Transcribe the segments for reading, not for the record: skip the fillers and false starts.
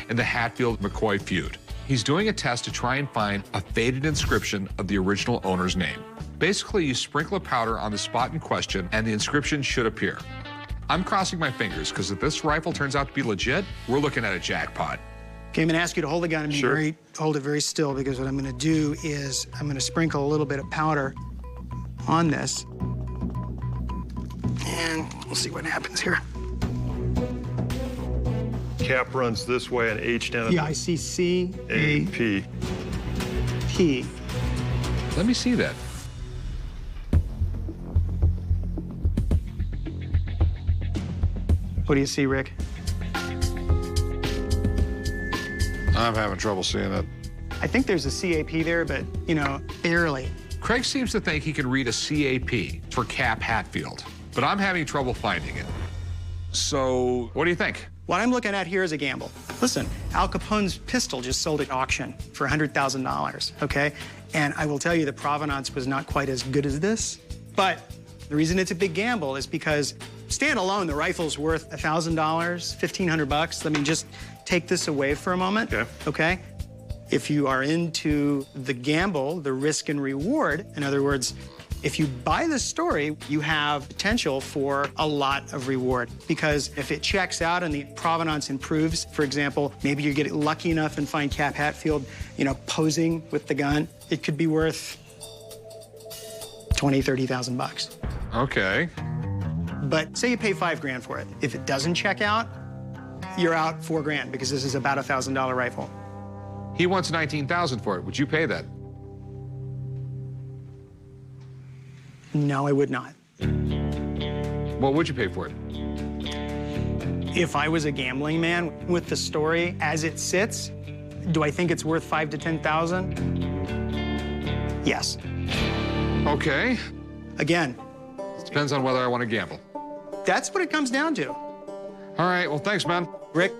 in the Hatfield-McCoy feud. He's doing a test to try and find a faded inscription of the original owner's name. Basically, you sprinkle a powder on the spot in question, and the inscription should appear. I'm crossing my fingers, because if this rifle turns out to be legit, we're looking at a jackpot. Okay, I'm gonna ask you to hold the gun and hold it very still, because what I'm gonna do is I'm gonna sprinkle a little bit of powder on this. And we'll see what happens here. Cap runs this way and H down at Yeah, I see C, A, A, P. P. Let me see that. What do you see, Rick? I'm having trouble seeing it. I think there's a CAP there, but, you know, barely. Craig seems to think he can read a CAP for Cap Hatfield, but I'm having trouble finding it. So, what do you think? What I'm looking at here is a gamble. Listen, Al Capone's pistol just sold at auction for $100,000, okay? And I will tell you the provenance was not quite as good as this, but the reason it's a big gamble is because standalone, the rifle's worth $1,000, $1,500. Let me just take this away for a moment, okay? If you are into the gamble, the risk and reward, in other words, if you buy the story, you have potential for a lot of reward, because if it checks out and the provenance improves, for example, maybe you get lucky enough and find Cap Hatfield, you know, posing with the gun, it could be worth $20,000, $30,000. Okay. But say you pay $5 grand for it. If it doesn't check out, you're out $4 grand, because this is about a $1,000 rifle. He wants $19,000 for it. Would you pay that? No, I would not. What would you pay for it? If I was a gambling man with the story as it sits, do I think it's worth $5,000 to $10,000? Yes. Okay. Again. Depends on whether I want to gamble. That's what it comes down to. All right, well, thanks, man. Rick,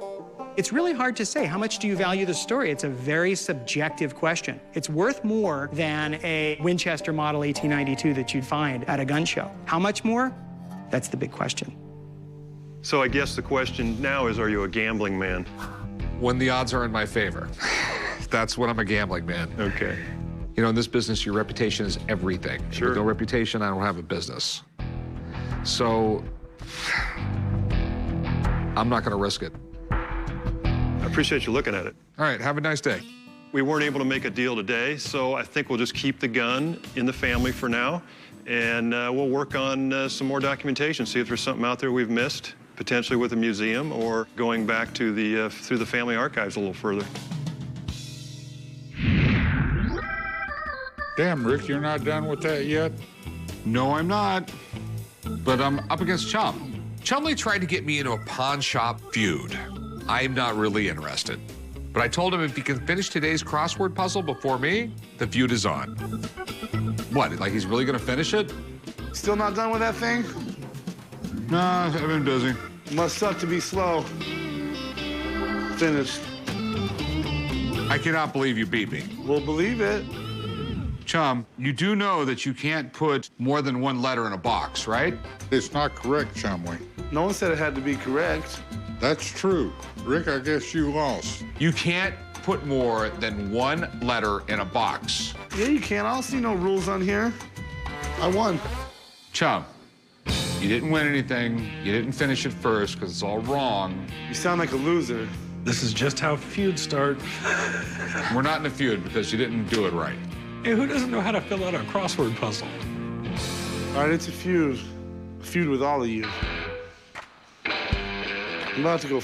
it's really hard to say. How much do you value the story? It's a very subjective question. It's worth more than a Winchester Model 1892 that you'd find at a gun show. How much more? That's the big question. So I guess the question now is, are you a gambling man? When the odds are in my favor. That's when I'm a gambling man. Okay. You know, in this business, your reputation is everything. Sure. With no reputation, I don't have a business. So, I'm not gonna risk it. I appreciate you looking at it. All right, have a nice day. We weren't able to make a deal today, so I think we'll just keep the gun in the family for now, and we'll work on some more documentation, see if there's something out there we've missed, potentially with a museum or going back to the through the family archives a little further. Damn, Rick, you're not done with that yet? No, I'm not. But I'm up against Chum. Chumley tried to get me into a pawn shop feud. I'm not really interested. But I told him if he can finish today's crossword puzzle before me, the feud is on. What, like he's really gonna finish it? Still not done with that thing? Nah, I've been busy. Must suck to be slow. Finished. I cannot believe you beat me. We'll believe it. Chum, you do know that you can't put more than one letter in a box, right? It's not correct, Chumley. No one said it had to be correct. That's true. Rick, I guess you lost. You can't put more than one letter in a box. Yeah, you can. I don't see no rules on here. I won. Chum, you didn't win anything. You didn't finish it first because it's all wrong. You sound like a loser. This is just how feuds start. We're not in a feud because you didn't do it right. Hey, who doesn't know how to fill out a crossword puzzle? All right, it's a feud. A feud with all of you. I'm about to go